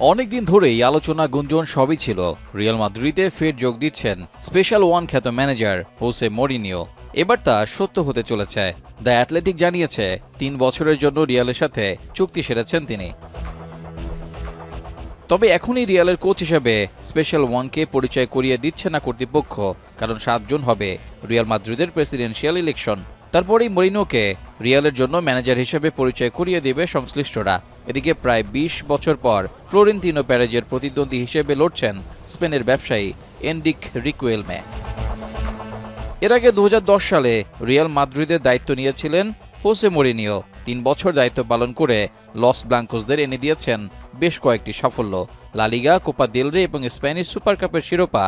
অনেকদিন ধরেই আলোচনা গুঞ্জন সবই ছিল রিয়াল মাদ্রিদে ফের যোগ দিচ্ছেন স্পেশাল ওয়ান খ্যাত ম্যানেজার হোসে মরিনিও। এবার তা সত্য হতে চলেছে। দ্য অ্যাথলেটিক জানিয়েছে ৩ বছরের জন্য রিয়ালের সাথে চুক্তি সেরেছেন তিনি। তবে এখনই রিয়ালের কোচ হিসেবে স্পেশাল ওয়ানকে পরিচয় করিয়ে দিচ্ছে না কর্তৃপক্ষ, কারণ ৭ জুন হবে রিয়াল মাদ্রিদের প্রেসিডেন্সিয়াল ইলেকশন। তারপরেই মরিনোকে রিয়ালের জন্য ম্যানেজার হিসেবে পরিচয় করিয়ে দেবে সংশ্লিষ্টরা। এদিকে প্রায় ২০ বছর পর ফ্লোরেন্তিনো প্যারেজের প্রতিদ্বন্দ্বী হিসেবে লড়ছেন স্পেনের ব্যবসায়ী এনরিক রিকুয়েলমে। এর আগে ২০১০ সালে রিয়াল মাদ্রিদের দায়িত্ব নিয়েছিলেন হোসে মরিনিও। ৩ বছর দায়িত্ব পালন করে লস ব্লাঙ্কোসদের এনে দিয়েছেন বেশ কয়েকটি সাফল্য। লা লিগা, কোপা দেল রে এবং স্প্যানিশ সুপার কাপের শিরোপা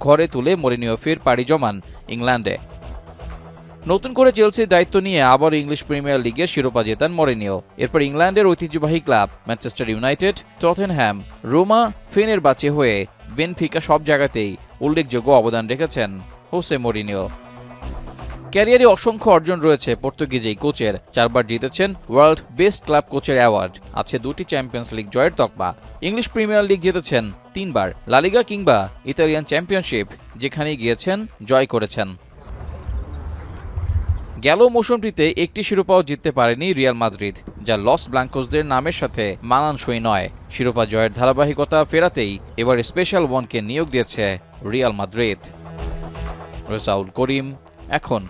ঘরে তুলে মরিনিও ফের পাড়ি জমান ইংল্যান্ডে। নতুন করে চেলসির দায়িত্ব নিয়ে আবার ইংলিশ প্রিমিয়ার লিগের শিরোপা জেতান মরিনিও। এরপর ইংল্যান্ডের ঐতিহ্যবাহী club Manchester United, Tottenham, Roma, Fenerbahce হয়ে বেনফিকা সব জায়গাতেই উল্লেখযোগ্য অবদান রেখেছেন হোসে মরিনিও। ক্যারিয়ারে অসংখ্য অর্জন রয়েছে পর্তুগিজ এই কোচের। ৪ বার জিতেছেন ওয়ার্ল্ড বেস্ট ক্লাব কোচের অ্যাওয়ার্ড, আছে ২টি চ্যাম্পিয়ন্স লিগ জয়ের তকমা। ইংলিশ প্রিমিয়ার লিগ জিতেছেন ৩ বার, লা লিগা কিংবা ইতালিয়ান চ্যাম্পিয়নশিপ যেখানেই গিয়েছেন জয় করেছেন। গেল মৌসুমটিতে একটি শিরোপাও জিততে পারেনি রিয়াল মাদ্রিদ, যা লস ব্লাঙ্কোসদের নামের সাথে মানানসই নয়। শিরোপা জয়ের ধারাবাহিকতা ফেরাতেই এবার স্পেশাল ওয়ানকে নিয়োগ দিয়েছে রিয়াল মাদ্রিদ। রেজাউল করিম, এখন।